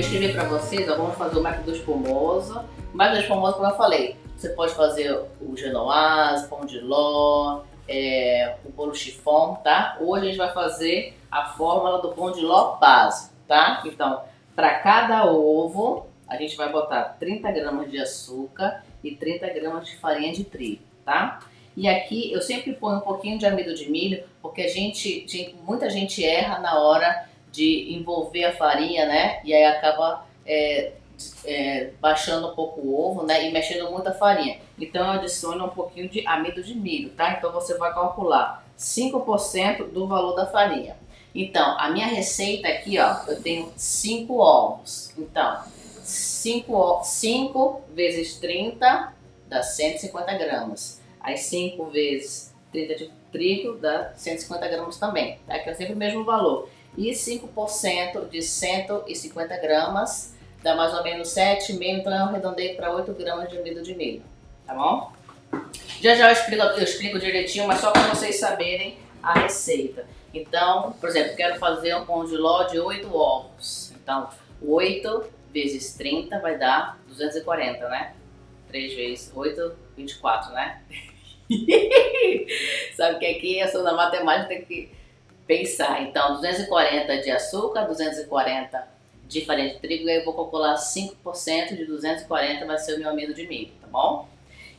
escrevi para vocês, ó, vamos fazer o método espumoso. O método espumoso, como eu falei, você pode fazer o genoise, pão de ló, o bolo chiffon, tá? Hoje a gente vai fazer a fórmula do pão de ló básico, tá? Então, para cada ovo, a gente vai botar 30 gramas de açúcar e 30 gramas de farinha de trigo, tá? E aqui eu sempre ponho um pouquinho de amido de milho, porque muita gente erra na hora de envolver a farinha, né? E aí acaba baixando um pouco o ovo, né? E mexendo muito a farinha. Então eu adiciono um pouquinho de amido de milho, tá? Então você vai calcular 5% do valor da farinha. Então, a minha receita aqui, ó, eu tenho 5 ovos. Então, 5 vezes 30 dá 150 gramas. Aí 5 vezes 30 de trigo dá 150 gramas também, tá? Que é sempre o mesmo valor. E 5% de 150 gramas dá mais ou menos 7,5, então eu arredondei para 8 gramas de amido de milho, tá bom? Já eu explico direitinho, mas só para vocês saberem a receita. Então, por exemplo, quero fazer um pão de ló de 8 ovos. Então, 8 vezes 30 vai dar 240, né? 3 vezes 8, 24, né? Sabe que aqui eu sou da matemática, tem que pensar. Então, 240 de açúcar, 240 de farinha de trigo, e aí eu vou calcular 5% de 240 vai ser o meu amido de milho, tá bom?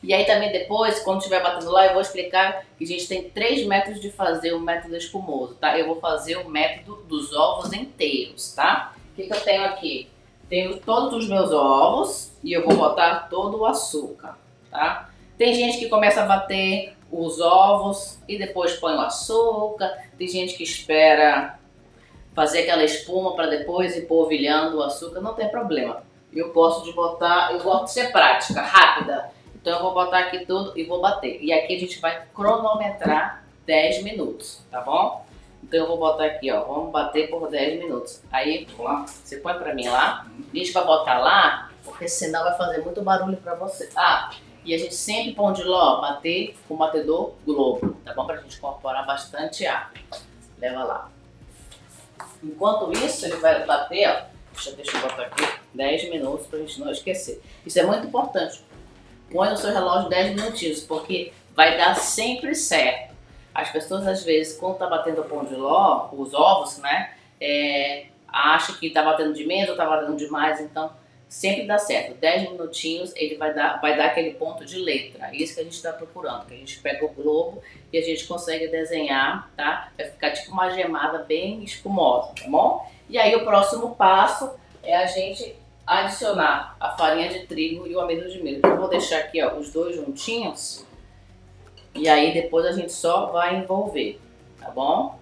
E aí também depois, quando estiver batendo lá, eu vou explicar que a gente tem 3 métodos de fazer o método espumoso, tá? Eu vou fazer o método dos ovos inteiros, tá? O que eu tenho aqui? Tenho todos os meus ovos e eu vou botar todo o açúcar, tá? Tem gente que começa a bater os ovos e depois põe o açúcar. Tem gente que espera fazer aquela espuma para depois ir polvilhando o açúcar. Não tem problema. Eu gosto de ser prática, rápida. Então eu vou botar aqui tudo e vou bater. E aqui a gente vai cronometrar 10 minutos, tá bom? Então eu vou botar aqui, ó, vamos bater por 10 minutos. Aí, vamos lá, você põe pra mim lá. A gente vai botar lá, porque senão vai fazer muito barulho pra você. Ah, e a gente sempre pão de ló, bater com o batedor Globo, tá bom? Pra gente incorporar bastante ar. Leva lá. Enquanto isso, ele vai bater, ó, deixa eu botar aqui, 10 minutos pra gente não esquecer. Isso é muito importante. Põe no seu relógio 10 minutinhos, porque vai dar sempre certo. As pessoas, às vezes, quando tá batendo o pão de ló, os ovos, né, acham que tá batendo de menos ou tá batendo demais, então sempre dá certo. 10 minutinhos ele vai dar aquele ponto de letra. Isso que a gente está procurando, que a gente pega o globo e a gente consegue desenhar, tá? Vai ficar tipo uma gemada bem espumosa, tá bom? E aí o próximo passo é a gente adicionar a farinha de trigo e o amido de milho. Então eu vou deixar aqui, ó, os dois juntinhos e aí depois a gente só vai envolver, tá bom?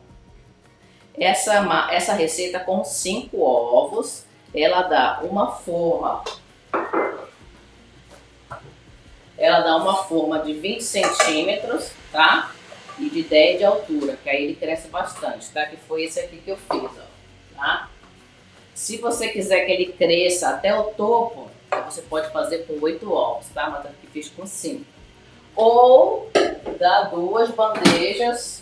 Essa receita com 5 ovos, ela dá uma forma de 20 centímetros, tá? E de 10 de altura, que aí ele cresce bastante, tá? Que foi esse aqui que eu fiz, ó, tá? Se você quiser que ele cresça até o topo, você pode fazer com 8 ovos, tá? Mas aqui fiz com 5. Ou dá 2 bandejas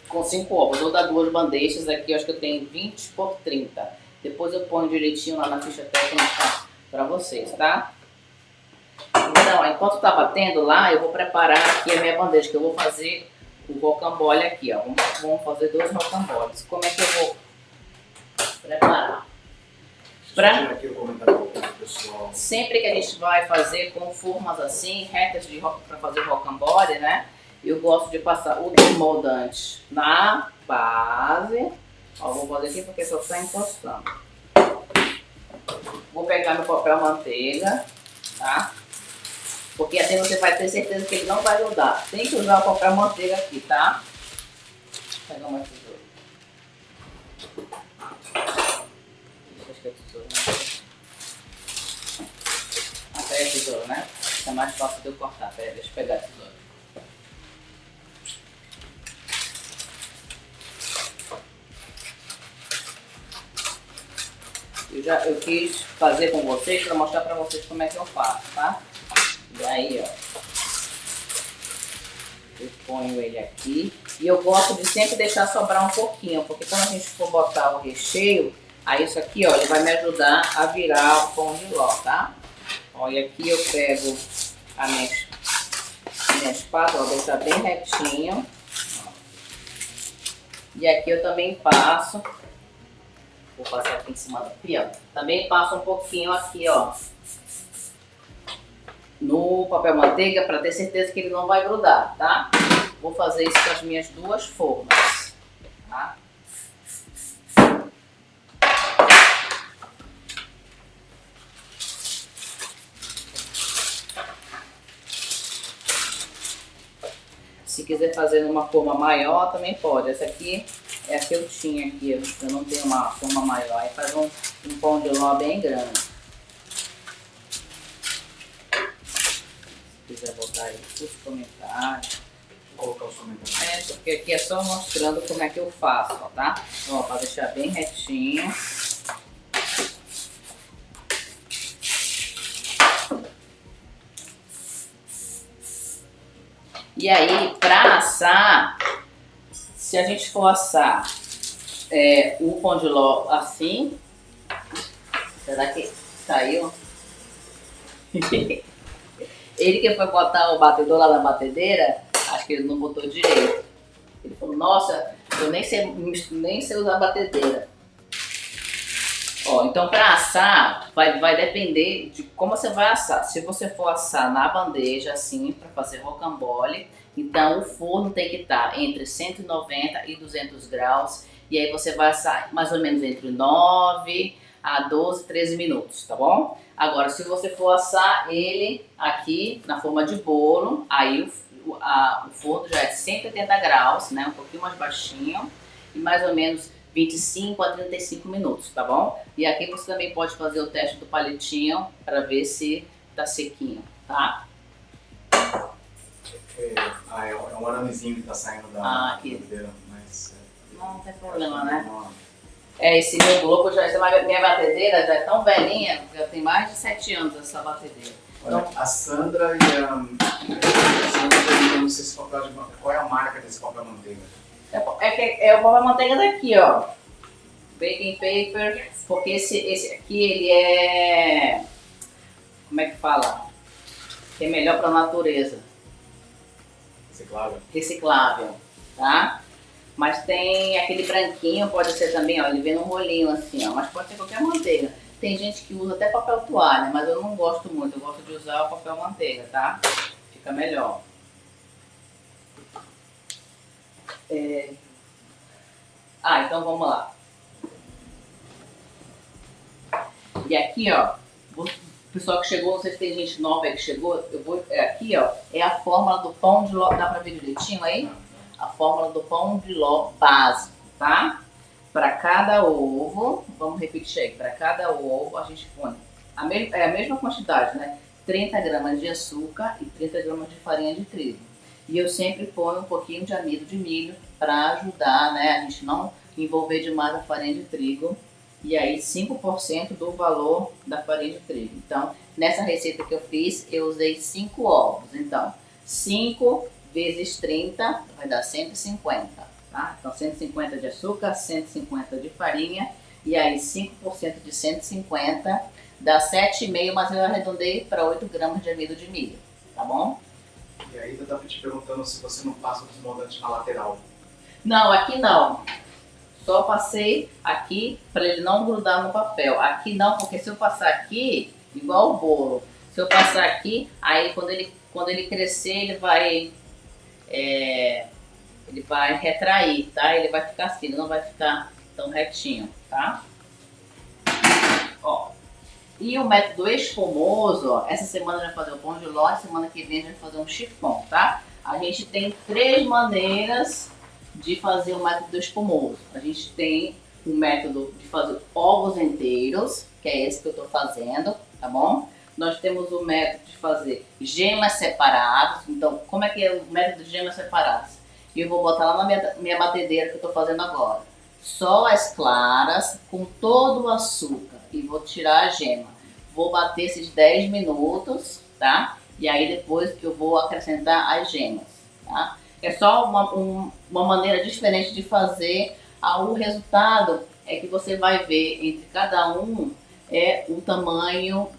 com 5 ovos, ou dá 2 bandejas, aqui eu acho que eu tenho 20 por 30. Depois eu ponho direitinho lá na ficha técnica pra vocês, tá? Então, enquanto tá batendo lá, eu vou preparar aqui a minha bandeja, que eu vou fazer o rocambole aqui, ó. Vamos fazer 2 rocamboles. Como é que eu vou preparar? Sempre que a gente vai fazer com formas assim, retas para fazer o rocambole, né? Eu gosto de passar o desmoldante na base. Ó, vou fazer aqui porque só está encostando. Vou pegar meu papel manteiga, tá? Porque assim você vai ter certeza que ele não vai grudar. Tem que usar o papel manteiga aqui, tá? Vou pegar uma tesoura. Acho que é tesoura, né? Até a tesoura, né? É mais fácil de eu cortar. Pera, deixa eu pegar a tesoura. Eu quis fazer com vocês para mostrar para vocês como é que eu faço, tá? E aí, ó, eu ponho ele aqui e eu gosto de sempre deixar sobrar um pouquinho, porque quando a gente for botar o recheio, Aí isso aqui, ó, ele vai me ajudar a virar o pão de ló, tá? Ó, e aqui eu pego a minha espátula, vou deixar bem retinho. Ó. E aqui eu também passo, vou passar aqui em cima do fio, ó. Também passo um pouquinho aqui, ó, no papel manteiga para ter certeza que ele não vai grudar, tá? Vou fazer isso com as minhas duas formas, tá? Se quiser fazer numa forma maior, também pode. Essa aqui é a que eu tinha aqui, eu não tenho uma forma maior. Aí faz um pão de ló bem grande. Se quiser botar aí os comentários. Vou colocar os comentários. É, porque aqui é só mostrando como é que eu faço, ó, tá? Ó, para deixar bem retinho. E aí, para assar, se a gente for assar o pão de ló assim, será que saiu? Ele que foi botar o batedor lá na batedeira, acho que ele não botou direito. Ele falou, nossa, eu nem sei usar batedeira. Ó, então para assar, vai depender de como você vai assar. Se você for assar na bandeja, assim, para fazer rocambole, então o forno tem que estar entre 190 e 200 graus. E aí você vai assar mais ou menos entre 9 a 12, 13 minutos, tá bom? Agora, se você for assar ele aqui na forma de bolo, aí o forno já é de 180 graus, né? Um pouquinho mais baixinho e mais ou menos 25 a 35 minutos, tá bom? E aqui você também pode fazer o teste do palitinho para ver se tá sequinho, tá? É um aramezinho que tá saindo da batedeira, mas... Não tem problema, né? Esse meu globo, minha batedeira já é tão velhinha, já tem mais de 7 anos essa batedeira. Olha, Então, a Sandra e a Sandra perguntando se esse papel de manteiga, qual é a marca desse papel manteiga? é o papel manteiga daqui, ó. Baking paper, porque esse aqui ele é... Como é que fala? Que é melhor para a natureza. Reciclável. Reciclável, tá? Mas tem aquele branquinho, pode ser também, ó, ele vem num rolinho assim, ó, mas pode ser qualquer manteiga. Tem gente que usa até papel toalha, mas eu não gosto muito, eu gosto de usar o papel manteiga, tá? Fica melhor. Então vamos lá. E aqui, ó, o pessoal que chegou, não sei se tem gente nova aí que chegou, aqui, ó, é a fórmula do pão de ló, dá pra ver direitinho aí? A fórmula do pão de ló básico, tá? Para cada ovo, vamos repetir aí, para cada ovo a gente põe a mesma quantidade, né? 30 gramas de açúcar e 30 gramas de farinha de trigo. E eu sempre ponho um pouquinho de amido de milho para ajudar, né? A gente não envolver demais a farinha de trigo. E aí 5% do valor da farinha de trigo. Então, nessa receita que eu fiz, eu usei 5 ovos. Então, 5 vezes 30 vai dar 150, tá? Então 150 de açúcar, 150 de farinha e aí 5% de 150 dá 7,5, mas eu arredondei para 8 gramas de amido de milho, tá bom? E aí eu tava te perguntando se você não passa o desmoldante na lateral. Não, aqui não. Só passei aqui para ele não grudar no papel. Aqui não, porque se eu passar aqui, igual o bolo, se eu passar aqui, aí quando ele crescer, ele vai retrair, tá? Ele vai ficar assim, ele não vai ficar tão retinho, tá? Ó. E o método espumoso, ó, essa semana a gente vai fazer o pão de ló, semana que vem a gente vai fazer um chiffon, tá? A gente tem 3 maneiras de fazer o método espumoso. A gente tem o método de fazer ovos inteiros, que é esse que eu tô fazendo, tá bom? Nós temos o método de fazer gemas separadas. Então, como é que é o método de gemas separadas? Eu vou botar lá na minha batedeira que eu estou fazendo agora. Só as claras com todo o açúcar e vou tirar a gema. Vou bater esses 10 minutos, tá? E aí depois que eu vou acrescentar as gemas, tá? É só uma maneira diferente de fazer. O resultado é que você vai ver entre cada um o tamanho,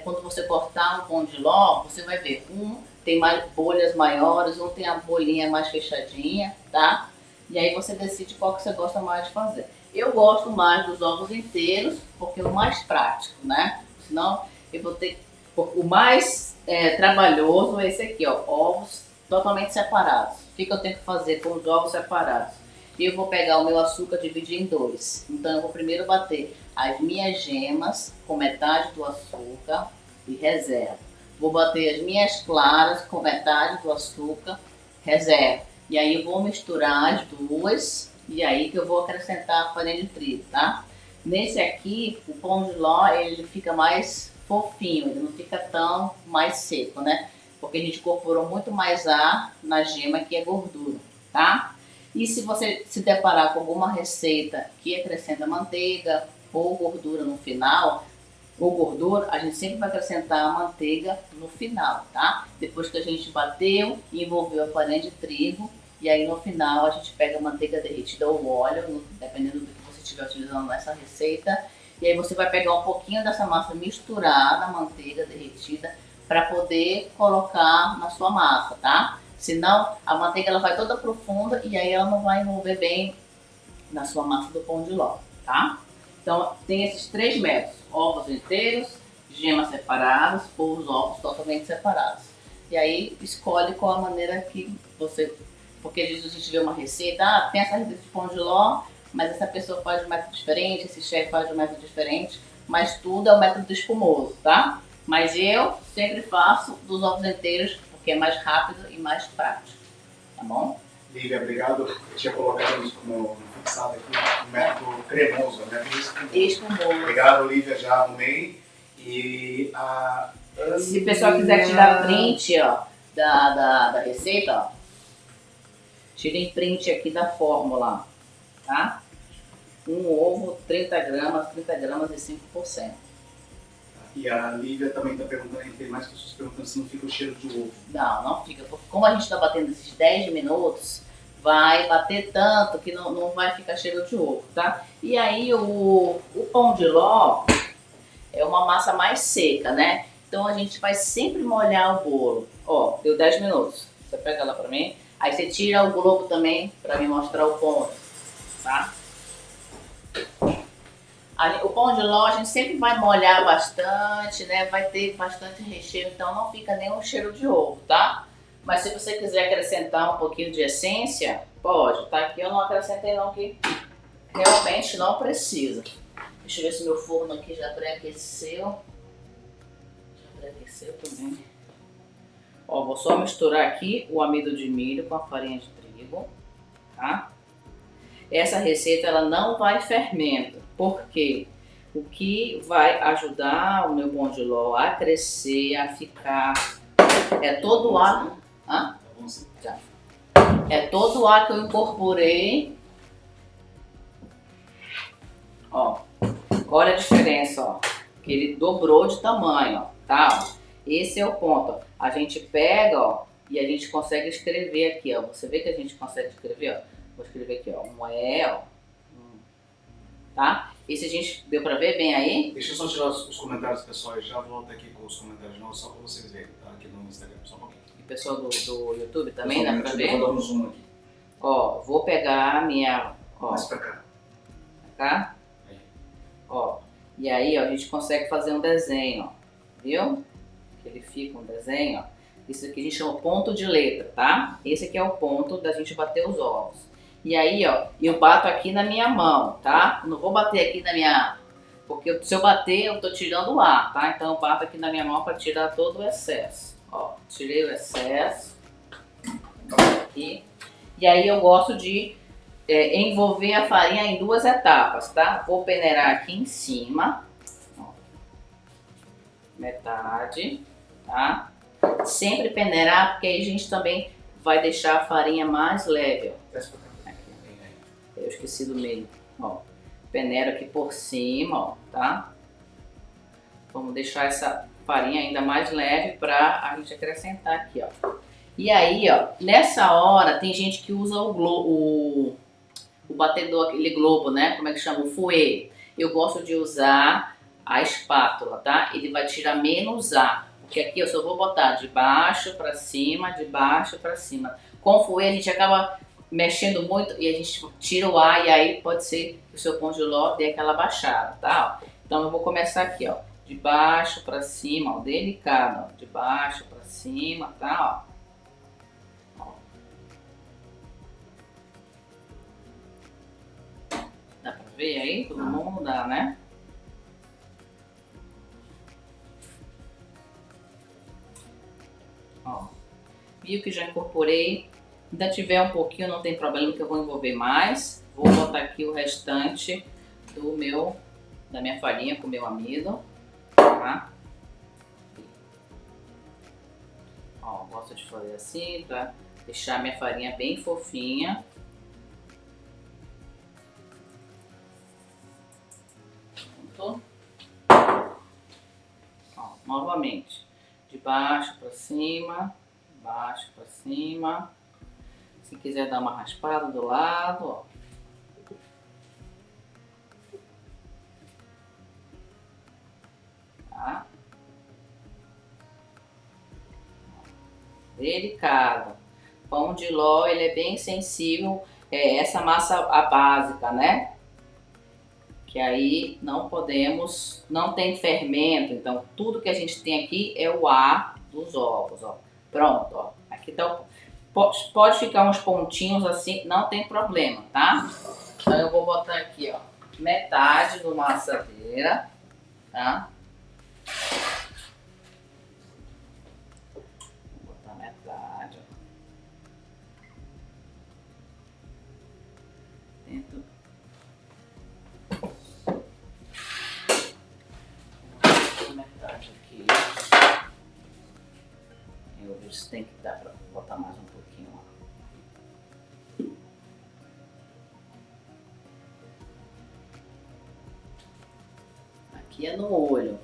quando você cortar um pão de ló, você vai ver, um tem mais bolhas maiores, um tem a bolinha mais fechadinha, tá? E aí você decide qual que você gosta mais de fazer. Eu gosto mais dos ovos inteiros, porque é o mais prático, né? Senão eu vou ter... O mais trabalhoso é esse aqui, ó, ovos totalmente separados. O que eu tenho que fazer com os ovos separados? Eu vou pegar o meu açúcar e dividir em dois. Então eu vou primeiro bater as minhas gemas com metade do açúcar e reserva. Vou bater as minhas claras com metade do açúcar, reserva. E aí eu vou misturar as duas e aí que eu vou acrescentar a farinha de trigo, tá? Nesse aqui, o pão de ló, ele fica mais fofinho, ele não fica tão mais seco, né? Porque a gente incorporou muito mais ar na gema, que é gordura, tá? E se você se deparar com alguma receita que acrescenta manteiga ou gordura no final, ou gordura, a gente sempre vai acrescentar a manteiga no final, tá? Depois que a gente bateu e envolveu a farinha de trigo, e aí no final a gente pega a manteiga derretida ou óleo, dependendo do que você estiver utilizando nessa receita, e aí você vai pegar um pouquinho dessa massa misturada, a manteiga derretida, para poder colocar na sua massa, tá? Senão a manteiga ela vai toda profunda e aí ela não vai envolver bem na sua massa do pão de ló, tá? Então tem esses três métodos: ovos inteiros, gemas separadas ou os ovos totalmente separados. E aí escolhe qual a maneira que você... Porque às vezes a gente vê uma receita, tem essa receita de pão de ló, mas essa pessoa faz de um método diferente, esse chefe faz de um método diferente, mas tudo é o método espumoso, tá? Mas eu sempre faço dos ovos inteiros, porque é mais rápido e mais prático, tá bom? Lívia, obrigado. Eu tinha colocado no fixado aqui o método cremoso, né? Espumoso. Obrigado, Lívia, já arrumei. E se o pessoal quiser tirar print, ó, da receita, ó, tirem print aqui da fórmula, tá? Um ovo, 30 gramas e 5%. E a Lívia também está perguntando, tem mais pessoas perguntando se não fica o cheiro de ovo. Não fica, porque como a gente está batendo esses 10 minutos, vai bater tanto que não vai ficar cheiro de ovo, tá? E aí o pão de ló é uma massa mais seca, né? Então a gente vai sempre molhar o bolo. Ó, deu 10 minutos. Você pega lá pra mim. Aí você tira o globo também pra me mostrar o ponto, tá? O pão de ló a gente sempre vai molhar bastante, né? Vai ter bastante recheio, então não fica nenhum cheiro de ovo, tá? Mas se você quiser acrescentar um pouquinho de essência, pode, tá? Aqui eu não acrescentei não, que realmente não precisa. Deixa eu ver se meu forno aqui já pré-aqueceu. Já pré-aqueceu também. Ó, vou só misturar aqui o amido de milho com a farinha de trigo, tá? Essa receita ela não vai fermento, porque o que vai ajudar o meu pão de ló a crescer, a ficar, é todo o ar, é todo o ar que eu incorporei. Ó, olha a diferença, ó, que ele dobrou de tamanho, ó, tá? Esse é o ponto, ó. A gente pega, ó, e a gente consegue escrever aqui, ó. Você vê que a gente consegue escrever, ó. Vou escrever aqui, ó, um E, ó, tá? Esse a gente, deu pra ver bem aí? Deixa eu só tirar os comentários, pessoal, eu já volto aqui com os comentários novos, só pra vocês verem, tá? Aqui no Instagram, só um pouquinho. E o pessoal do YouTube também, dá pra ver? Eu vou dar um zoom aqui. Ó, vou pegar a minha, ó, mais pra cá. Pra cá? Aí. Ó, e aí, ó, a gente consegue fazer um desenho, ó, viu? Que ele fica um desenho, ó. Isso aqui a gente chama ponto de letra, tá? Esse aqui é o ponto da gente bater os ovos. E aí, ó, eu bato aqui na minha mão, tá? Eu não vou bater aqui na minha... Porque se eu bater, eu tô tirando o ar, tá? Então eu bato aqui na minha mão para tirar todo o excesso. Ó, tirei o excesso. Aqui. E aí eu gosto de envolver a farinha em duas etapas, tá? Vou peneirar aqui em cima. Ó, metade, tá? Sempre peneirar, porque aí a gente também vai deixar a farinha mais leve, ó. Eu esqueci do meio, ó. Peneiro aqui por cima, ó, tá? Vamos deixar essa farinha ainda mais leve pra a gente acrescentar aqui, ó. E aí, ó, nessa hora tem gente que usa o o batedor, aquele globo, né? Como é que chama? O fouet. Eu gosto de usar a espátula, tá? Ele vai tirar menos ar. Porque aqui eu só vou botar de baixo pra cima, de baixo pra cima. Com o fouet a gente acaba mexendo muito e a gente tira o ar e aí pode ser que o seu pão de ló dê aquela baixada, tá? Então eu vou começar aqui, ó. De baixo pra cima, ó. Delicado, ó. De baixo pra cima, tá? Ó. Dá pra ver aí? Todo mundo dá, né? Ó. Viu que já incorporei. Ainda tiver um pouquinho, não tem problema que eu vou envolver mais. Vou botar aqui o restante da minha farinha com o meu amido, tá? Ó, gosto de fazer assim pra deixar a minha farinha bem fofinha. Pronto. Ó, novamente, de baixo pra cima, baixo pra cima. Se quiser dar uma raspada do lado, ó. Tá? Delicado. Pão de ló, ele é bem sensível. Essa massa a básica, né? Que aí não tem fermento. Então, tudo que a gente tem aqui é o ar dos ovos, ó. Pronto, ó. Aqui tá o... Pode ficar uns pontinhos assim, não tem problema, tá? Então eu vou botar aqui, ó, metade de uma assadeira, tá? Vou botar metade, ó. Dentro. Metade aqui. Eu vejo se tem que dar pra botar mais um pouquinho, ó. Aqui é no olho.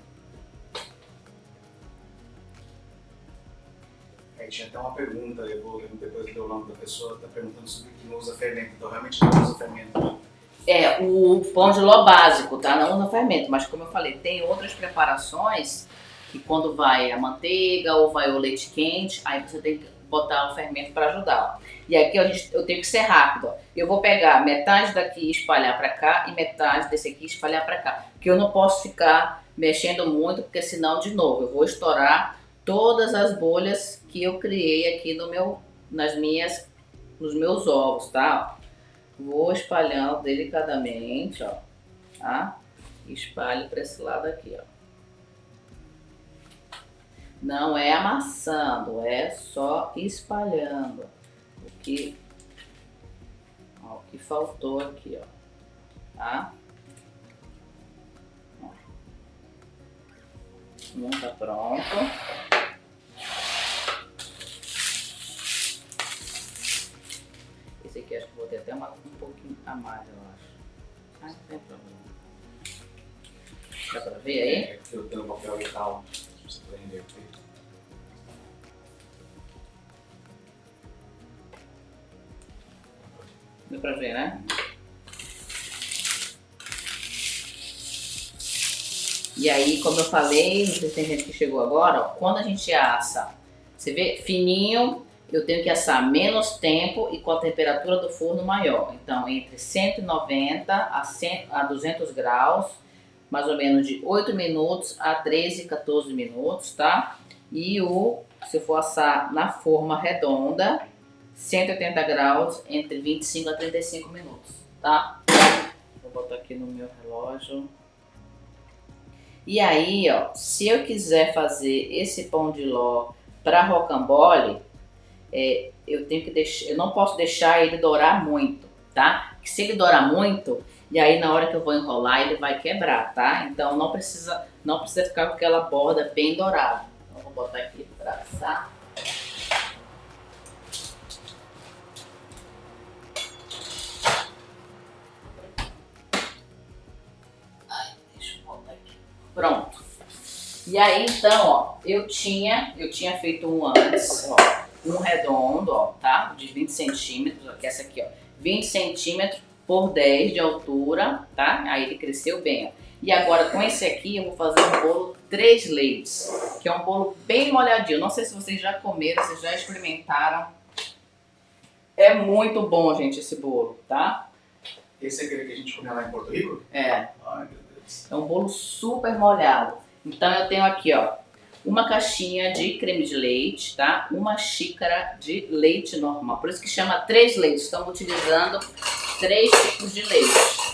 Aí tinha até uma pergunta, eu vou depois ler o nome da pessoa, tá perguntando sobre que não usa fermento, então realmente não usa fermento. O pão de ló básico, tá? Não usa fermento, mas como eu falei, tem outras preparações que quando vai a manteiga ou vai o leite quente, aí você tem que botar o fermento para ajudar. Ó. E aqui eu tenho que ser rápido. Ó. Eu vou pegar metade daqui e espalhar para cá e metade desse aqui e espalhar para cá. Porque eu não posso ficar mexendo muito, porque senão, de novo, eu vou estourar todas as bolhas que eu criei aqui nos meus ovos, tá? Vou espalhando delicadamente, ó, tá? E espalho para esse lado aqui, ó. Não é amassando, é só espalhando o que faltou aqui, ó, tá? Ó. Um tá pronto. Esse aqui acho que vou ter até um pouquinho a mais, eu acho. Ah, não tem problema. Dá pra ver aí? É que eu tenho um papel e tal. Você prender aqui. Deu pra ver, né? E aí, como eu falei, não sei se tem gente que chegou agora, ó, quando a gente assa, você vê, fininho, eu tenho que assar menos tempo e com a temperatura do forno maior. Então, entre 190 a 200 graus, mais ou menos de 8 minutos a 13, 14 minutos, tá? E se eu for assar na forma redonda, 180 graus, entre 25 a 35 minutos, tá? Vou botar aqui no meu relógio. E aí, ó, se eu quiser fazer esse pão de ló para rocambole, eu não posso deixar ele dourar muito, tá? Porque se ele dourar muito, e aí na hora que eu vou enrolar ele vai quebrar, tá? Então não precisa ficar com aquela borda bem dourada. Então vou botar aqui para assar. Deixa eu botar aqui. Pronto. E aí então, ó, eu tinha feito um antes, ó. Um redondo, ó, tá? De 20 centímetros, aqui essa aqui, ó. 20 centímetros por 10 de altura, tá? Aí ele cresceu bem, ó. E agora com esse aqui eu vou fazer um bolo 3 leites, que é um bolo bem molhadinho. Não sei se vocês já comeram, vocês já experimentaram. É muito bom, gente, esse bolo, tá? Esse é aquele que a gente comeu lá em Porto Rico? É. Ai, meu Deus. É um bolo super molhado. Então eu tenho aqui, ó, uma caixinha de creme de leite, tá? Uma xícara de leite normal. Por isso que chama 3 leites. Estamos utilizando 3 tipos de leite.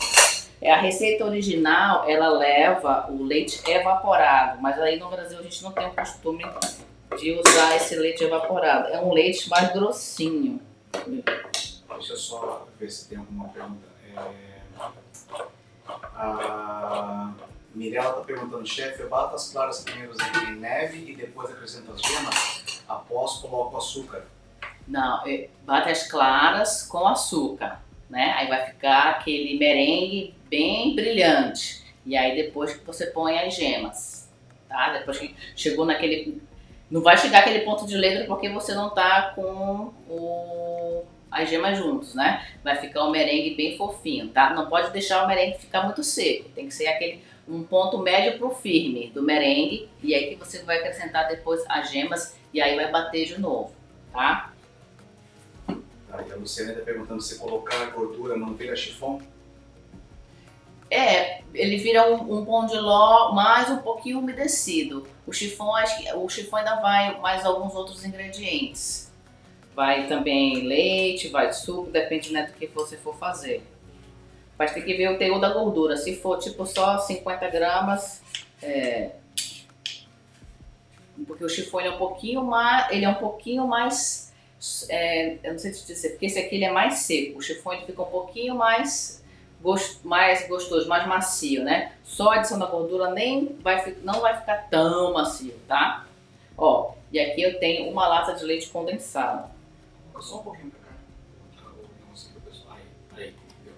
A receita original, ela leva o leite evaporado, mas aí no Brasil a gente não tem o costume de usar esse leite evaporado. É um leite mais grossinho. Deixa eu só ver se tem alguma pergunta. A Mirella está perguntando, chefe, eu bato as claras primeiro em neve e depois acrescento as gemas? Após coloco açúcar. Não, bate as claras com açúcar, né? Aí vai ficar aquele merengue bem brilhante. E aí depois que você põe as gemas, tá? Depois que chegou naquele... Não vai chegar aquele ponto de letra porque você não tá com as gemas juntos, né? Vai ficar um merengue bem fofinho, tá? Não pode deixar o merengue ficar muito seco. Tem que ser aquele um ponto médio pro firme do merengue. E aí que você vai acrescentar depois as gemas e aí vai bater de novo, tá? Tá, e a Luciana está perguntando se colocar gordura não vira chiffon. Ele vira um pão de ló mais um pouquinho umedecido. O chiffon ainda vai mais alguns outros ingredientes. Vai também leite, vai suco, depende, né, do que você for fazer. Mas tem que ver o teor da gordura. Se for tipo só 50 gramas, porque o chiffon ele é um pouquinho mais, eu não sei te dizer, porque esse aqui ele é mais seco. O chiffon ele fica um pouquinho mais gostoso, mais macio, né? Só a adição da gordura não vai ficar tão macio, tá? Ó, e aqui eu tenho uma lata de leite condensado. Só um pouquinho pra cá. Não sei pro pessoal. Aí, deu.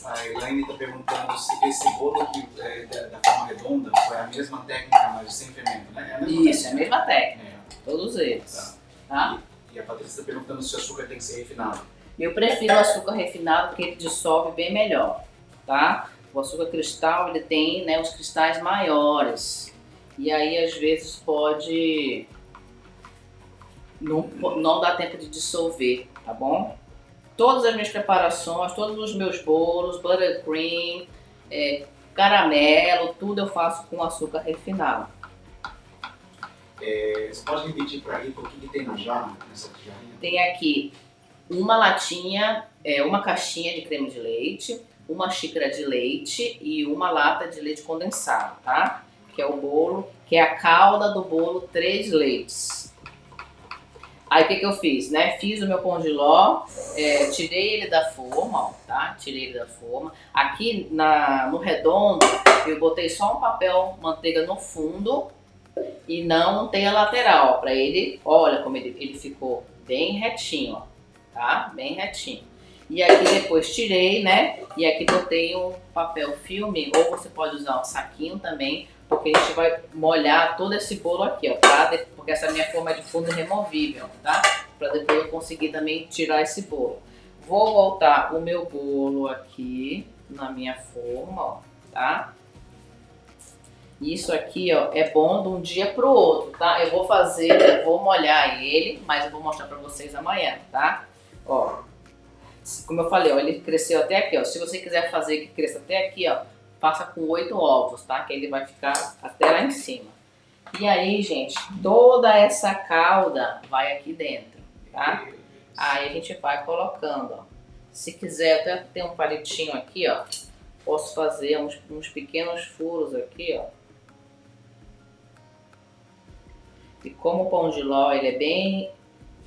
A Elaine está perguntando se esse bolo aqui da forma redonda foi a mesma técnica, mas sem fermento, né? Isso, é a mesma técnica. Todos eles. Tá? E a Patrícia está perguntando se o açúcar tem que ser refinado. Eu prefiro o açúcar refinado porque ele dissolve bem melhor, tá? O açúcar cristal, ele tem, né, os cristais maiores. E aí, às vezes, pode não dá tempo de dissolver, tá bom? Todas as minhas preparações, todos os meus bolos, buttercream, caramelo, tudo eu faço com açúcar refinado. Você pode repetir para aí o que tem no jarro, nessa jarrinha? Tem aqui uma latinha, uma caixinha de creme de leite, uma xícara de leite e uma lata de leite condensado, tá? Que é o bolo, que é a calda do bolo 3 leites. Aí o que eu fiz, né? Fiz o meu pão de ló, tirei ele da forma, ó, tá? Tirei ele da forma. Aqui no redondo eu botei só um papel manteiga no fundo e não tem a lateral, ó, pra ele, olha como ele ficou bem retinho, ó, tá? Bem retinho. E aqui depois tirei, né? E aqui botei um papel filme, ou você pode usar um saquinho também, porque a gente vai molhar todo esse bolo aqui, ó, tá? Porque essa minha forma de fundo é removível, tá? Pra depois eu conseguir também tirar esse bolo. Vou voltar o meu bolo aqui na minha forma, ó, tá? Isso aqui, ó, é bom de um dia pro outro, tá? Eu vou molhar ele, mas eu vou mostrar pra vocês amanhã, tá? Ó, como eu falei, ó, ele cresceu até aqui, ó. Se você quiser fazer que cresça até aqui, ó, faça com 8 ovos, tá? Que ele vai ficar até lá em cima. E aí, gente, toda essa calda vai aqui dentro, tá? Aí a gente vai colocando, ó. Se quiser, até tem um palitinho aqui, ó. Posso fazer uns pequenos furos aqui, ó. E como o pão de ló, ele é bem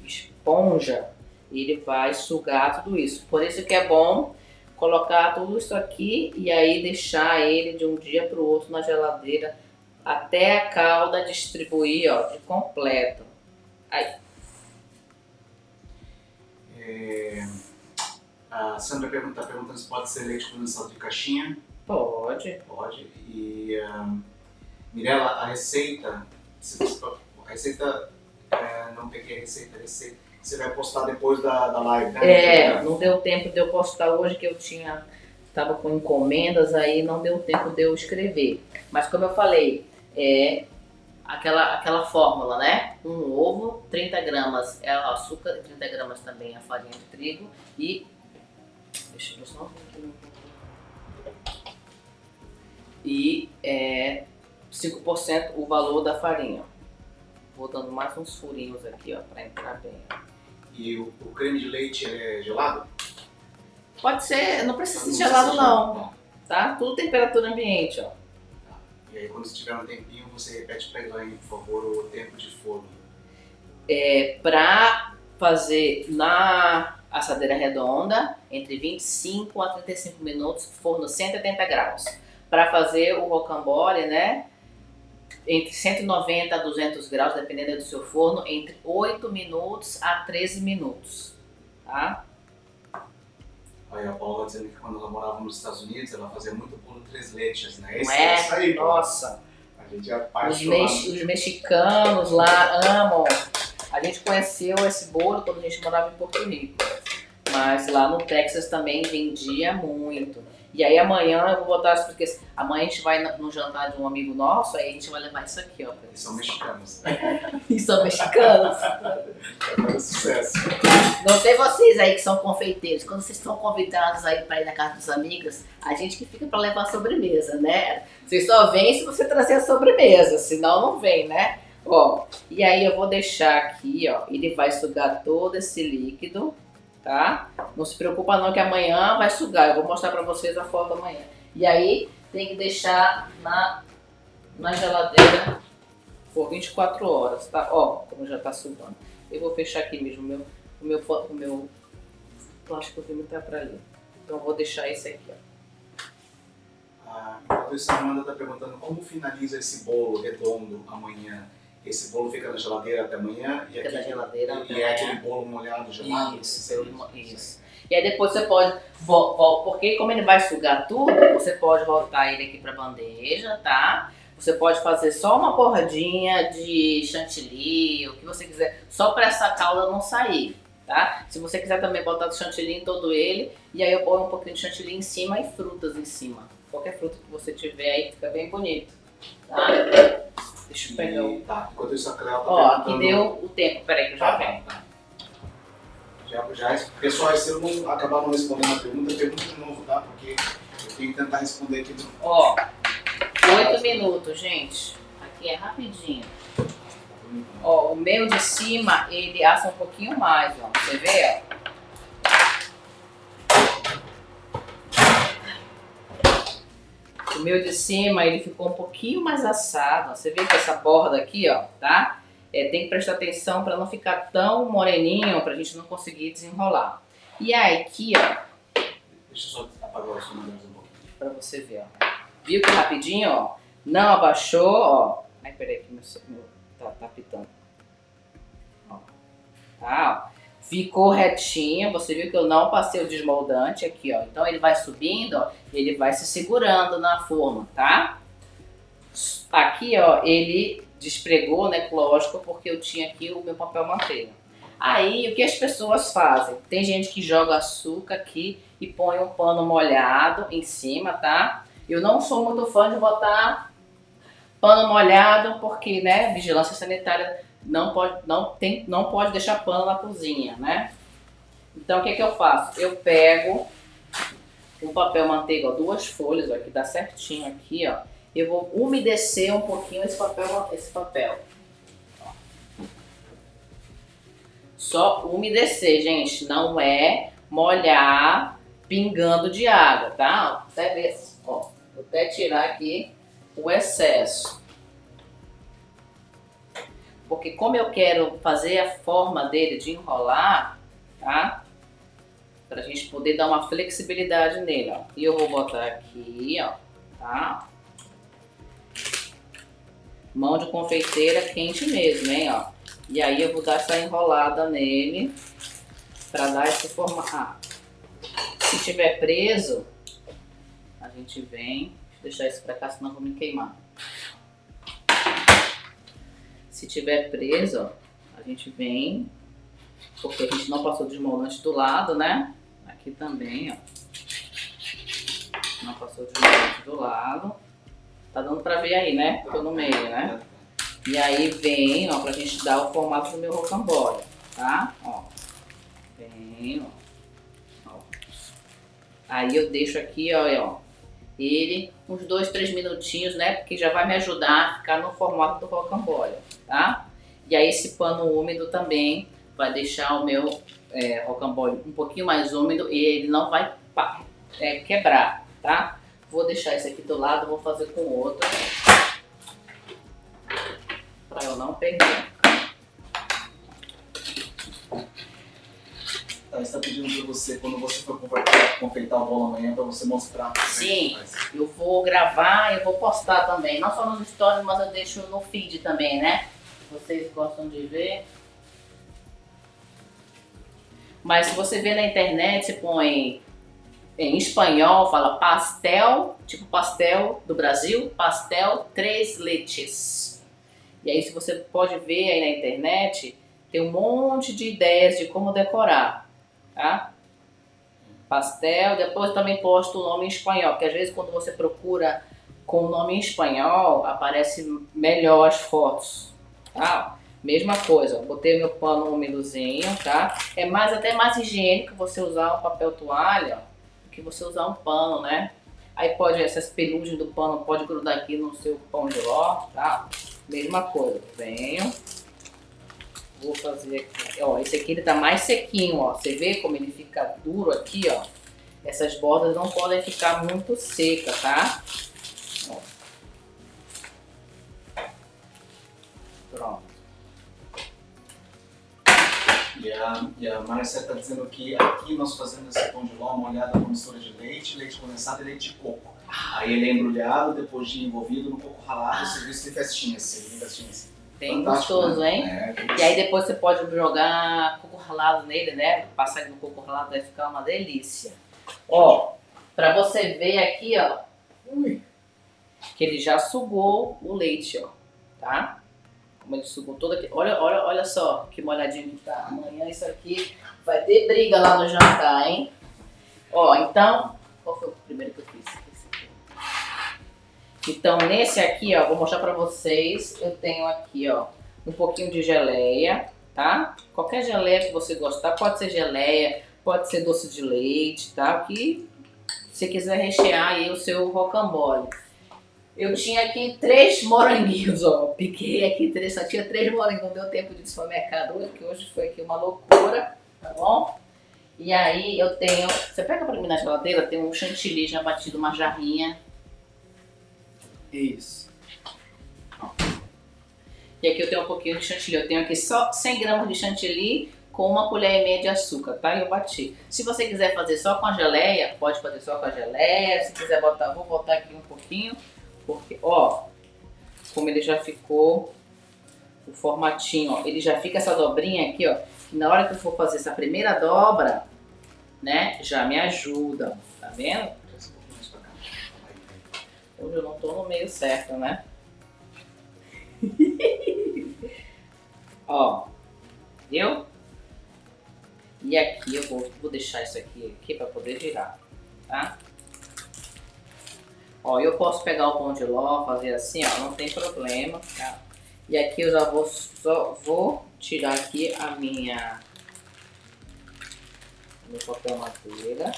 esponja, ele vai sugar tudo isso. Por isso que é bom colocar tudo isso aqui e aí deixar ele de um dia para o outro na geladeira até a calda distribuir, ó, de completo. Aí. A Sandra está perguntando se pode ser leite condensado de caixinha. Pode. Pode. E, Mirela, a receita, não peguei a receita, você vai postar depois da live, né? Não deu tempo de eu postar hoje que eu tava com encomendas, aí não deu tempo de eu escrever. Mas como eu falei, aquela fórmula, né? Um ovo, 30 gramas é o açúcar, 30 gramas também é a farinha de trigo e... Deixa eu ver só e 5% o valor da farinha. Vou dando mais uns furinhos aqui, ó, para entrar bem. E o creme de leite é gelado? Pode ser, não precisa ser gelado não, tá? Tudo temperatura ambiente, ó. E aí quando você tiver um tempinho, você repete para Elaine, por favor, o tempo de forno. Para fazer na assadeira redonda, entre 25 a 35 minutos, forno 180 graus. Para fazer o rocambole, né? Entre 190 a 200 graus, dependendo do seu forno, entre 8 minutos a 13 minutos, tá? Aí a Paula dizendo que quando ela morava nos Estados Unidos, ela fazia muito bolo três leites, né? Não é? Isso aí, nossa! A gente é apaixonado. Os mexicanos lá amam. A gente conheceu esse bolo quando a gente morava em Porto Rico. Mas lá no Texas também vendia muito. E aí amanhã eu vou botar isso porque amanhã a gente vai no jantar de um amigo nosso, aí a gente vai levar isso aqui, ó. Eles são mexicanos. E são mexicanos. É um sucesso. Não sei vocês aí que são confeiteiros, quando vocês estão convidados aí para ir na casa dos amigos, a gente que fica para levar a sobremesa, né? Vocês só vêm se você trazer a sobremesa, senão não vem, né? Ó, e aí eu vou deixar aqui, ó, ele vai sugar todo esse líquido, tá? Não se preocupa não que amanhã vai sugar, eu vou mostrar para vocês a foto amanhã. E aí tem que deixar na geladeira por 24 horas, tá? Ó, como já tá sugando. Eu vou fechar aqui mesmo o meu plástico filme tá para ali. Então eu vou deixar esse aqui, ó. Enquanto isso, a Amanda está perguntando como finaliza esse bolo redondo amanhã. Esse bolo fica na geladeira até amanhã? Fica na geladeira até amanhã. Aquele bolo molhado gelado? Isso. E aí depois você pode, porque como ele vai sugar tudo, você pode voltar ele aqui para bandeja, tá? Você pode fazer só uma porradinha de chantilly, o que você quiser, só para essa calda não sair, tá? Se você quiser também botar chantilly em todo ele, e aí eu ponho um pouquinho de chantilly em cima e frutas em cima. Qualquer fruta que você tiver aí fica bem bonito, tá? Deixa eu pegar o... Tá, enquanto isso a Cléo tá Ó, perguntando... aqui deu o tempo, peraí que eu já venho. Pessoal, se eu não acabar não respondendo a pergunta de novo, tá? Porque eu tenho que tentar responder aqui. Ó, 8 minutos, gente. Aqui é rapidinho. Ó, o meu de cima, ele assa um pouquinho mais, ó. Você vê, ó? O meu de cima, ele ficou um pouquinho mais assado. Ó. Você vê que essa borda aqui, ó, tá? Tem que prestar atenção para não ficar tão moreninho, pra gente não conseguir desenrolar. E aí, aqui, ó. Deixa eu só apagar o som mais um pouquinho. Pra você ver, ó. Viu que rapidinho, ó? Não abaixou, ó. Ai, peraí que meu tá pitando. Ó. Tá, ó. Ficou retinho, você viu que eu não passei o desmoldante aqui, ó. Então ele vai subindo, ó, ele vai se segurando na forma, tá? Aqui, ó, ele despregou, né, lógico, porque eu tinha aqui o meu papel manteiga. Aí, o que as pessoas fazem? Tem gente que joga açúcar aqui e põe um pano molhado em cima, tá? Eu não sou muito fã de botar pano molhado porque, né, vigilância sanitária não pode deixar pano na cozinha, né? Então, o que eu faço? Eu pego o papel manteiga, ó, 2 folhas, ó, que dá certinho aqui, ó. Eu vou umedecer um pouquinho esse papel. Ó. Só umedecer, gente, não é molhar pingando de água, tá? Até ver, ó, vou até tirar aqui o excesso. Porque como eu quero fazer a forma dele de enrolar, tá? Pra gente poder dar uma flexibilidade nele, ó. E eu vou botar aqui, ó, tá? Mão de confeiteira quente mesmo, hein, ó. E aí eu vou dar essa enrolada nele pra dar esse formato. Se tiver preso, a gente vem, deixa eu deixar isso pra cá, senão eu vou me queimar. Se tiver preso, ó, a gente vem, porque a gente não passou desmolante do lado, né? Aqui também, ó. Não passou desmolante do lado. Tá dando pra ver aí, né? Tô no meio, né? E aí vem, ó, pra gente dar o formato do meu rocambole, tá? Ó. Vem, ó. Aí eu deixo aqui, ó, ele uns 2, 3 minutinhos, né? Porque já vai me ajudar a ficar no formato do rocambole, tá? E aí esse pano úmido também vai deixar o meu rocambole um pouquinho mais úmido e ele não vai quebrar, tá? Vou deixar esse aqui do lado, vou fazer com o outro, para eu não perder. Ela está pedindo para você, quando você for confeitar o bolo amanhã, para você mostrar. Sim, eu vou gravar e eu vou postar também, não só nos stories, mas eu deixo no feed também, né? Vocês gostam de ver. Mas se você vê na internet, você põe em espanhol, fala pastel, tipo pastel do Brasil, pastel tres leches. E aí se você pode ver aí na internet, tem um monte de ideias de como decorar, tá? Pastel, depois também posto o nome em espanhol, porque às vezes quando você procura com o nome em espanhol, aparece melhor as fotos, tá? Mesma coisa, botei meu pano úmidozinho, tá? É até mais higiênico você usar um papel toalha do que você usar um pano, né? Aí essas pelugens do pano pode grudar aqui no seu pão de ló, tá? Mesma coisa, venho, vou fazer aqui, ó, esse aqui ele tá mais sequinho, ó, você vê como ele fica duro aqui, ó? Essas bordas não podem ficar muito secas, tá? Ó. Pronto. E a Márcia está dizendo que aqui nós fazemos esse pão de ló molhado com mistura de leite condensado e leite de coco. Aí ele é embrulhado, depois de envolvido no coco ralado, serviço de festinhas. Bem gostoso, né? hein? E aí depois você pode jogar coco ralado nele, né? Passar ele no coco ralado vai ficar uma delícia. Ó, pra você ver aqui, ó, que ele já sugou o leite, ó, tá? Como ele sugou todo aqui. Olha só que molhadinho que tá. Amanhã isso aqui vai ter briga lá no jantar, hein? Ó, então, qual foi o primeiro que eu fiz? Esse aqui. Então, nesse aqui, ó, vou mostrar pra vocês. Eu tenho aqui, ó, um pouquinho de geleia, tá? Qualquer geleia que você gostar, pode ser geleia, pode ser doce de leite, tá? O que você quiser rechear aí o seu rocambole. Eu tinha aqui 3 moranguinhos, ó. Piquei aqui 3, só tinha 3 moranguinhos, não deu tempo de ir no supermercado hoje, porque hoje foi aqui uma loucura, tá bom? E aí eu tenho, você pega pra mim na geladeira, tem um chantilly já batido, uma jarrinha. Isso. E aqui eu tenho um pouquinho de chantilly, eu tenho aqui só 100 gramas de chantilly com 1 colher e meia de açúcar, tá? E eu bati. Se você quiser fazer só com a geleia, pode fazer só com a geleia, se quiser botar, vou botar aqui um pouquinho. Porque, ó, como ele já ficou o formatinho, ó, ele já fica essa dobrinha aqui, ó, que na hora que eu for fazer essa primeira dobra, né, já me ajuda, tá vendo? Hoje eu não tô no meio certo, né? Ó, viu? E aqui eu vou deixar isso aqui pra poder virar, tá? Ó, eu posso pegar o pão de ló, fazer assim, ó, não tem problema, tá? E aqui eu já vou tirar aqui meu papel madeira.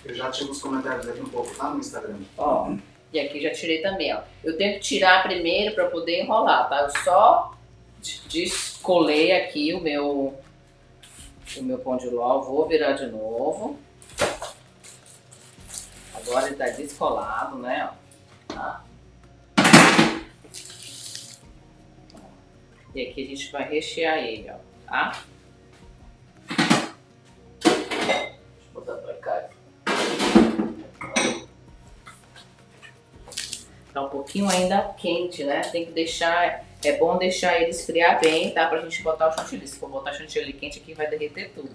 Eu já tive os comentários aqui um pouco, tá? No Instagram. Ó, e aqui já tirei também, ó. Eu tenho que tirar primeiro para poder enrolar, tá? Eu só descolei aqui o meu pão de ló, vou virar de novo. Agora ele tá descolado, né? Ó. Tá? E aqui a gente vai rechear ele, ó, tá? Deixa eu botar pra cá. Tá um pouquinho ainda quente, né? Tem que deixar, é bom deixar ele esfriar bem, tá? Pra gente botar o chantilly. Se for botar chantilly quente aqui vai derreter tudo.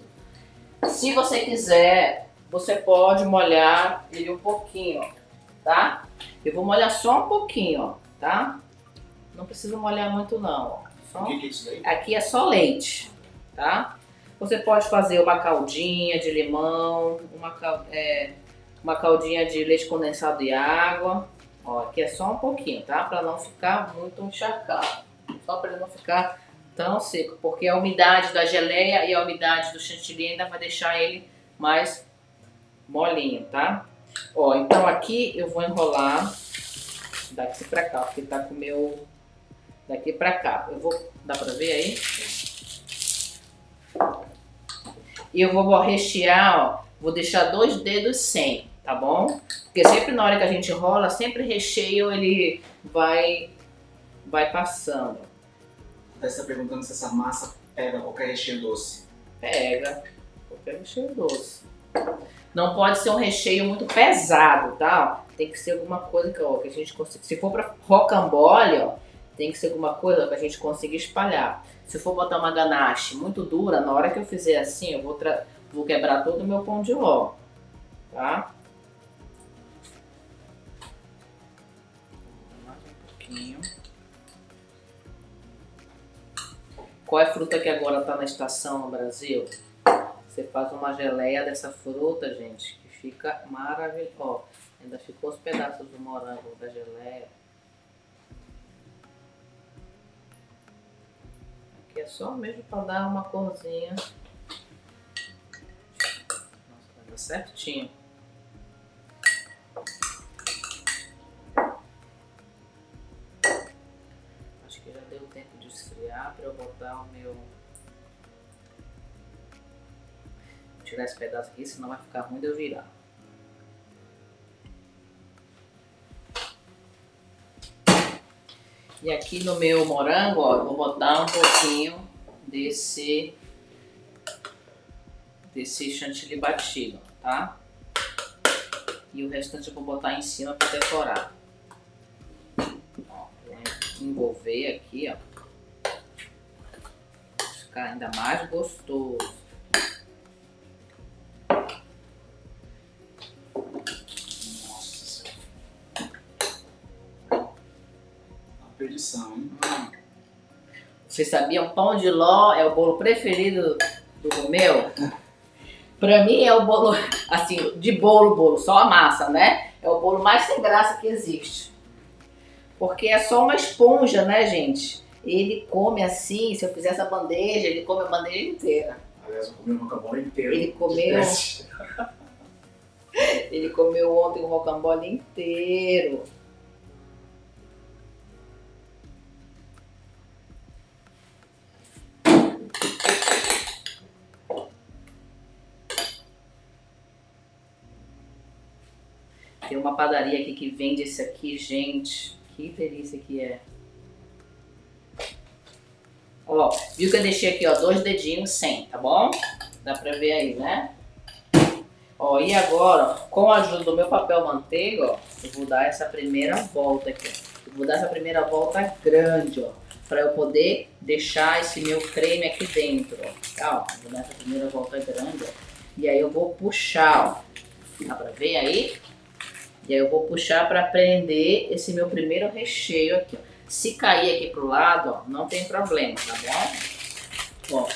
Se você quiser, você pode molhar ele um pouquinho, ó, tá? Eu vou molhar só um pouquinho, ó, tá? Não precisa molhar muito não, ó. Só... O que é isso daí? Aqui é só leite, tá? Você pode fazer uma caldinha de limão, uma caldinha de leite condensado e água. Ó, aqui é só um pouquinho, tá? Para não ficar muito encharcado. Só para ele não ficar tão seco, porque a umidade da geleia e a umidade do chantilly ainda vai deixar ele mais molinho, tá? Ó, então aqui eu vou enrolar daqui pra cá, porque tá com o meu... Daqui pra cá. Eu vou... Dá pra ver aí? E eu vou rechear, ó. Vou deixar 2 dedos sem, tá bom? Porque sempre na hora que a gente enrola, sempre recheio ele vai passando. Você está perguntando se essa massa pega qualquer recheio doce. Pega qualquer recheio doce. Não pode ser um recheio muito pesado, tá? Tem que ser alguma coisa que a gente consiga. Se for pra rocambole, ó, tem que ser alguma coisa que a gente consiga espalhar. Se for botar uma ganache muito dura, na hora que eu fizer assim, eu vou quebrar todo o meu pão de ló, tá? Mais um pouquinho. Qual é a fruta que agora tá na estação no Brasil? Você faz uma geleia dessa fruta, gente, que fica maravilhosa. Ó, ainda ficou os pedaços do morango da geleia. Aqui é só mesmo para dar uma corzinha. Nossa, vai dar certinho. Acho que já deu tempo de esfriar para eu botar o meu... Vou tirar esse pedaço aqui, senão vai ficar ruim de eu virar. E aqui no meu morango, ó, eu vou botar um pouquinho desse chantilly batido, tá? E o restante eu vou botar em cima para decorar. Ó, vou envolver aqui, ó. Pra ficar ainda mais gostoso. Perdição, hein? Vocês sabiam? Pão de ló é o bolo preferido do Romeu? Pra mim é o bolo, assim, de bolo, só a massa, né? É o bolo mais sem graça que existe. Porque é só uma esponja, né, gente? Ele come assim, se eu fizer essa bandeja, ele come a bandeja inteira. Aliás, eu comi uma rocambole inteira. Ele comeu ontem o rocambole inteiro. Tem uma padaria aqui que vende esse aqui, gente. Que delícia que é. Ó, viu que eu deixei aqui, ó, 2 dedinhos sem, tá bom? Dá pra ver aí, né? Ó, e agora, com a ajuda do meu papel manteiga, ó, eu vou dar essa primeira volta aqui, ó. Eu vou dar essa primeira volta grande, ó, pra eu poder deixar esse meu creme aqui dentro, ó. Tá, ó, vou dar essa primeira volta grande, ó. E aí eu vou puxar, ó. Dá pra ver aí? E aí eu vou puxar para prender esse meu primeiro recheio aqui, ó. Se cair aqui pro lado, ó, não tem problema, tá bom? Ó,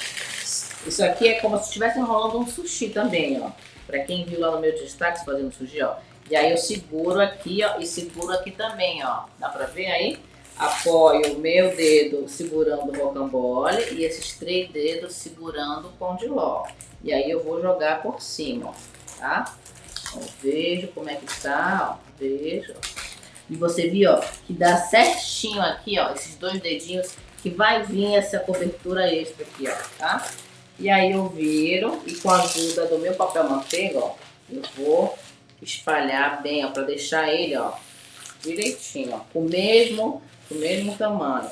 isso aqui é como se estivesse enrolando um sushi também, ó. Para quem viu lá no meu destaque fazendo sushi, ó. E aí eu seguro aqui, ó, e seguro aqui também, ó. Dá pra ver aí? Apoio o meu dedo segurando o rocambole e esses 3 dedos segurando o pão de ló. E aí eu vou jogar por cima, ó, tá? Ó, vejo como é que tá, ó, vejo. E você viu, ó, que dá certinho aqui, ó, esses 2 dedinhos, que vai vir essa cobertura extra aqui, ó, tá? E aí eu viro e com a ajuda do meu papel manteiga, ó, eu vou espalhar bem, ó, pra deixar ele, ó, direitinho, ó, com o mesmo tamanho,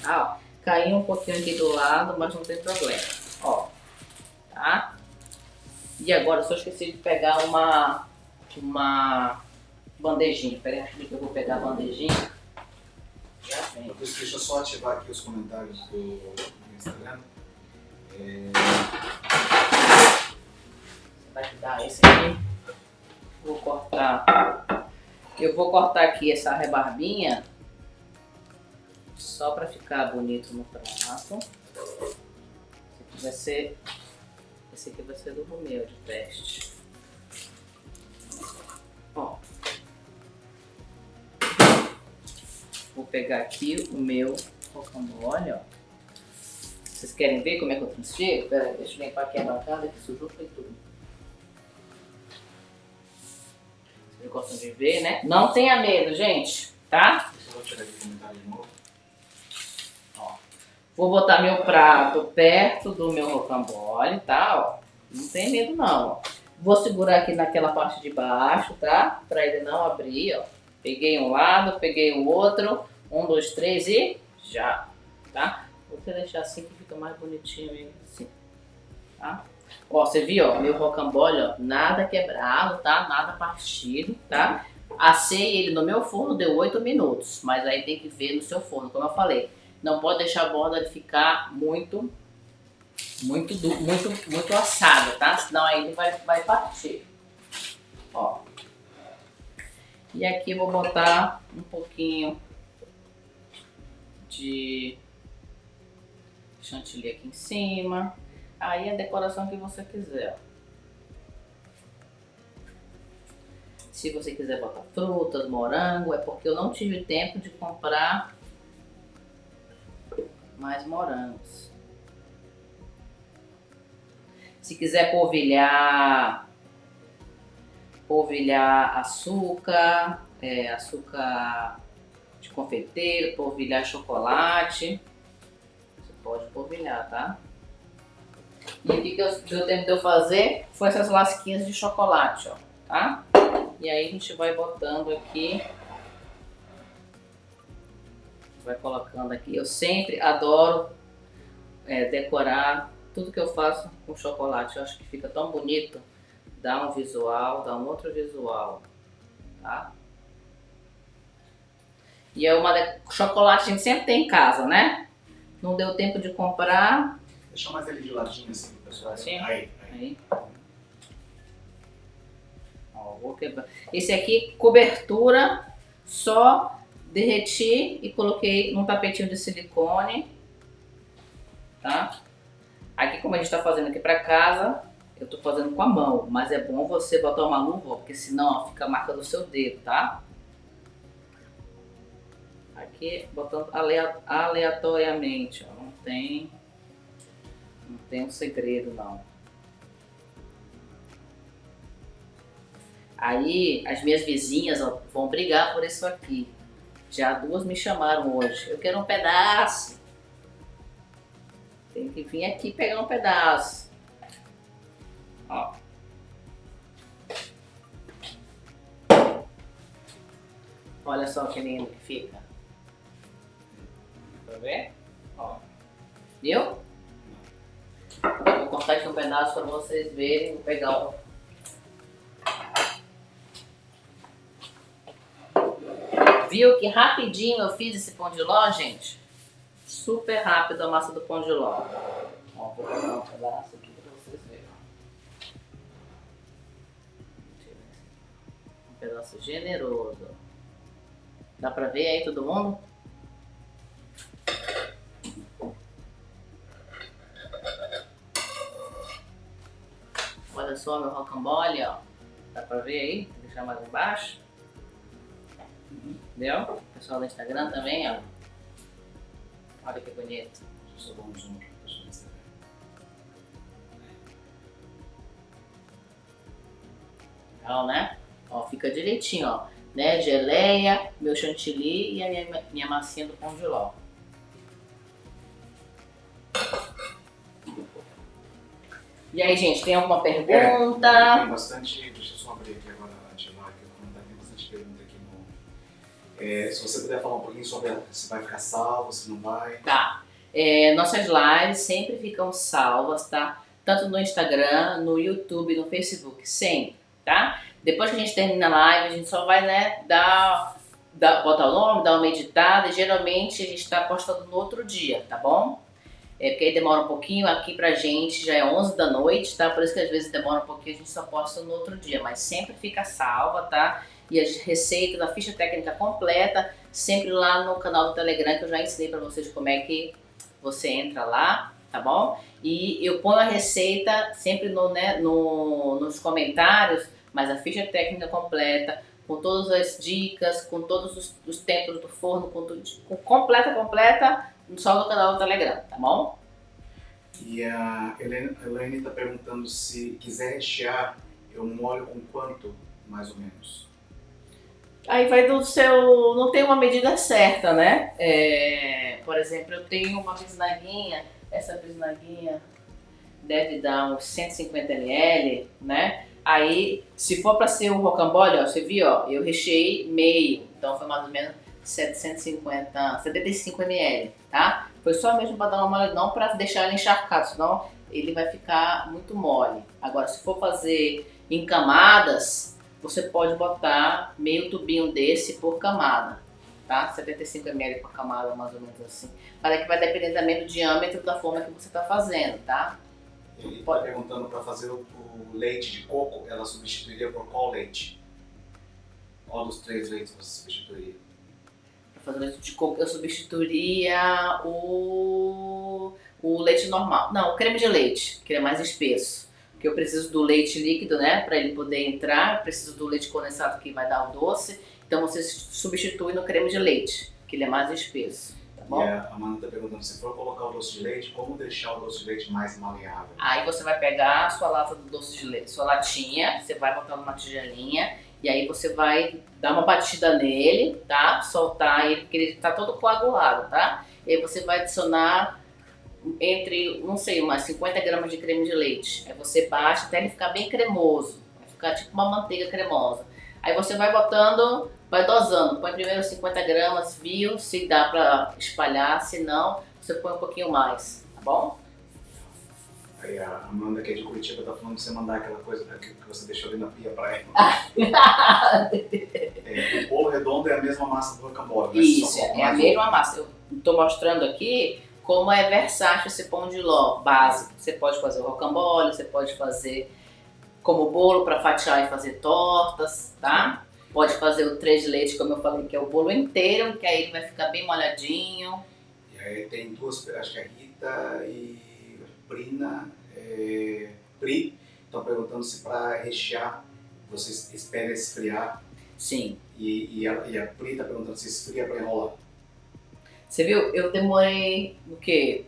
tá? Ó, caiu um pouquinho aqui do lado, mas não tem problema, ó, tá? E agora eu só esqueci de pegar uma bandejinha. Pera aí que eu vou pegar a bandejinha. Já vem. Deixa eu só ativar aqui os comentários do Instagram. esse aqui. Vou cortar. Eu vou cortar aqui essa rebarbinha só para ficar bonito no prato. Esse aqui vai ser do Romeu de teste. Ó. Vou pegar aqui o meu rocambole, ó. Vocês querem ver como é que eu transfiro? Pera aí, deixa eu limpar aqui a bancada que sujou foi tudo. Vocês gostam de ver, né? Não tenha medo, gente, tá? Eu vou tirar aqui o comentário de novo. Ó. Vou botar meu prato perto do meu rocambole, tá? Ó. Não tem medo não, ó. Vou segurar aqui naquela parte de baixo, tá? Pra ele não abrir, ó. Peguei um lado, peguei o outro. 1, 2, 3 e já, tá? Vou deixar assim que fica mais bonitinho mesmo, assim, tá? Ó, você viu, ó, meu rocambole, ó, nada quebrado, tá? Nada partido, tá? Assei ele no meu forno, deu 8 minutos, mas aí tem que ver no seu forno, como eu falei. Não pode deixar a borda ficar muito assada, tá? Senão aí ele vai partir. Ó. E aqui eu vou botar um pouquinho de chantilly aqui em cima. Aí a decoração que você quiser, ó. Se você quiser botar frutas, morango, é porque eu não tive tempo de comprar mais morangos. Se quiser polvilhar açúcar, açúcar de confeiteiro, polvilhar chocolate, você pode polvilhar, tá? E o que deu tempo de eu fazer foi essas lasquinhas de chocolate, ó, tá? E aí a gente vai botando aqui, vai colocando aqui. Eu sempre adoro decorar tudo que eu faço com chocolate. Eu acho que fica tão bonito, dá um visual, dá um outro visual, tá? E chocolate a gente sempre tem em casa, né? Não deu tempo de comprar. Deixa mais ele de ladinho assim pro pessoal. Assim? Aí. Ó, vou quebrar. Esse aqui, cobertura, só derreti e coloquei num tapetinho de silicone, tá? Aqui, como a gente tá fazendo aqui pra casa, eu tô fazendo com a mão, mas é bom você botar uma luva, porque senão ó, fica a marca do seu dedo, tá? Aqui, botando aleatoriamente, ó, não tem um segredo não. Aí, as minhas vizinhas ó, vão brigar por isso aqui. Já 2 me chamaram hoje. Eu quero um pedaço. Tem que vir aqui pegar um pedaço. Ó. Olha só que lindo que fica. Tá vendo? Ó. Viu? Eu vou cortar aqui um pedaço para vocês verem. Vou pegar um. Viu que rapidinho eu fiz esse pão de ló, gente? Super rápido a massa do pão de ló. Ó, vou pegar um pedaço aqui para vocês verem. Um pedaço generoso. Dá pra ver aí todo mundo? Olha só meu rocambole, ó. Dá pra ver aí? Vou deixar mais embaixo. Entendeu? O pessoal do Instagram também, ó. Olha que bonito. Deixa eu só dar um zoom aqui pro pessoal do Instagram. Legal, né? Ó, fica direitinho, ó. Né? Geleia, meu chantilly e a minha massinha do pão de ló. E aí, gente, tem alguma pergunta? Tem bastante. Deixa eu só abrir aqui agora a ativar aqui o comentário. Tem bastante pergunta aqui no. Se você puder falar um pouquinho sobre se vai ficar salvo, se não vai. Tá. Nossas lives sempre ficam salvas, tá? Tanto no Instagram, no YouTube, no Facebook, sempre, tá? Depois que a gente termina a live, a gente só vai, né, botar o nome, dar uma editada e geralmente a gente tá postando no outro dia, tá bom? porque aí demora um pouquinho, aqui pra gente já é 11 da noite, tá? Por isso que às vezes demora um pouquinho, a gente só posta no outro dia, mas sempre fica salva, tá? E as receitas, a ficha técnica completa, sempre lá no canal do Telegram, que eu já ensinei pra vocês como é que você entra lá, tá bom? E eu ponho a receita sempre nos comentários, mas a ficha técnica completa, com todas as dicas, com todos os tempos do forno, com completa, só no canal do Telegram, tá bom? E a Elaine está perguntando se quiser rechear, eu molho com quanto, mais ou menos? Aí vai do seu... não tem uma medida certa, né? Por exemplo, eu tenho uma bisnaguinha, essa bisnaguinha deve dar uns 150 ml, né? Aí, se for para ser um rocambole, ó, você viu, ó, eu recheei meio, então foi mais ou menos 75 ml, tá? Foi só mesmo para dar uma mole, não para deixar ele encharcado, senão ele vai ficar muito mole. Agora, se for fazer em camadas, você pode botar meio tubinho desse por camada, tá? 75 ml por camada, mais ou menos assim. Mas é que vai depender também do diâmetro da forma que você está fazendo, tá? Ele está perguntando para fazer o leite de coco, ela substituiria por qual leite? Qual dos 3 leites você substituiria? Para fazer leite de coco, eu substituiria o leite normal. Não, o creme de leite, que é mais espesso. Porque eu preciso do leite líquido, né, para ele poder entrar. Eu preciso do leite condensado que vai dar o doce. Então você substitui no creme de leite, que ele é mais espesso. Tá bom? E a Amanda está perguntando, se for colocar o doce de leite, como deixar o doce de leite mais maleável? Aí você vai pegar a sua lata do doce de leite, sua latinha, você vai botar numa tigelinha e aí você vai dar uma batida nele, tá? Soltar ele, porque ele tá todo coagulado, tá? E aí você vai adicionar entre, não sei, umas 50 gramas de creme de leite. Aí você bate até ele ficar bem cremoso, vai ficar tipo uma manteiga cremosa. Aí você vai botando, vai dosando, põe primeiro 50 gramas, viu? Se dá pra espalhar, se não, você põe um pouquinho mais, tá bom? Aí a Amanda, que é de Curitiba, tá falando de você mandar aquela coisa que você deixou ali na pia pra ela. O bolo redondo é a mesma massa do rocambole, né? Isso, é a mesma massa. Eu tô mostrando aqui como é versátil esse pão de ló básico. Você pode fazer o rocambole, você pode fazer como bolo para fatiar e fazer tortas, tá? Pode fazer o 3 de leite, como eu falei, que é o bolo inteiro, que aí ele vai ficar bem molhadinho. E aí tem duas, acho que a Rita e a Brina, Pri, estão perguntando se para rechear vocês esperam esfriar. Sim. E a Pri está perguntando se esfria para enrolar. Você viu? Eu demorei, o quê?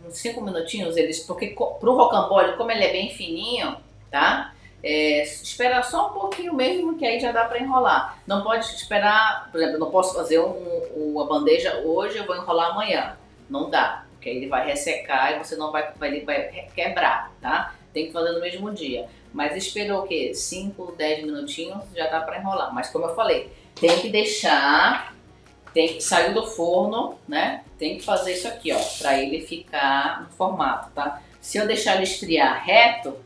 Uns 5 minutinhos, porque pro rocambole, como ele é bem fininho, tá? Esperar só um pouquinho mesmo, que aí já dá para enrolar. Não pode esperar, por exemplo, eu não posso fazer uma bandeja hoje, eu vou enrolar amanhã. Não dá, porque aí ele vai ressecar e você não ele vai quebrar, tá? Tem que fazer no mesmo dia. Mas esperou o quê? 5, 10 minutinhos, já dá para enrolar. Mas como eu falei, tem que deixar, saiu do forno, né? Tem que fazer isso aqui, ó, para ele ficar no formato, tá? Se eu deixar ele esfriar reto,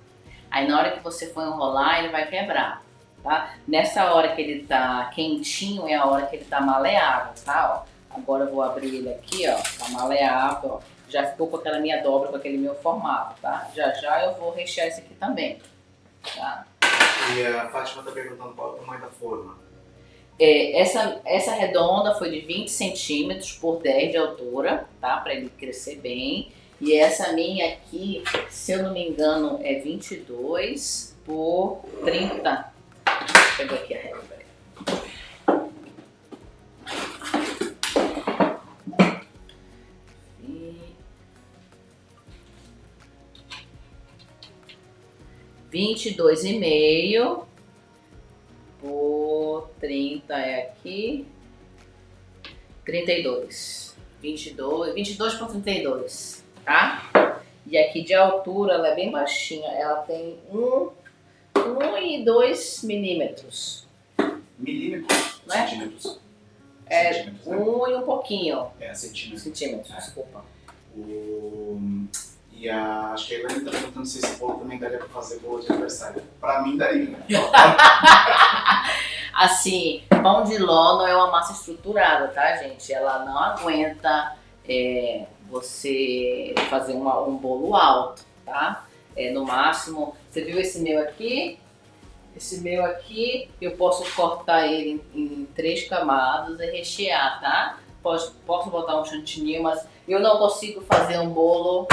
aí na hora que você for enrolar, ele vai quebrar, tá? Nessa hora que ele tá quentinho é a hora que ele tá maleável, tá? Ó, agora eu vou abrir ele aqui, ó, tá maleável, ó. Já ficou com aquela minha dobra, com aquele meu formato, tá? Já já eu vou rechear esse aqui também, tá? E a Fátima tá perguntando qual é o tamanho da forma. Essa redonda foi de 20 centímetros por 10 de altura, tá? Pra ele crescer bem. E essa minha aqui, se eu não me engano, é 22 por 30. Deixa eu pegar aqui a régua. 22,5 por 30 é aqui. 32. 22 por 32. Tá? E aqui de altura ela é bem baixinha, ela tem 1 e 2 milímetros. Milímetros? Não é? Centímetros? Centímetros, né? 1 e um pouquinho. Centímetros. Centímetros, desculpa. E acho que a Elaine tá perguntando se esse bolo também daria pra fazer bolo de aniversário. Pra mim daria, né? Assim, pão de ló não é uma massa estruturada, tá, gente? Ela não aguenta você fazer um bolo alto, tá? No máximo, você viu esse meu aqui? Esse meu aqui, eu posso cortar ele em 3 camadas e rechear, tá? Posso botar um chantilly, mas eu não consigo fazer um bolo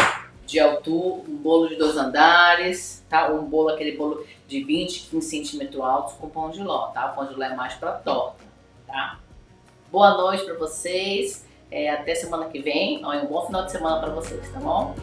de altura, um bolo de 2 andares, tá? Aquele bolo de 20, 15 centímetros altos com pão de ló, tá? O pão de ló é mais pra torta, tá? Boa noite pra vocês, até semana que vem, um bom final de semana pra vocês, tá bom?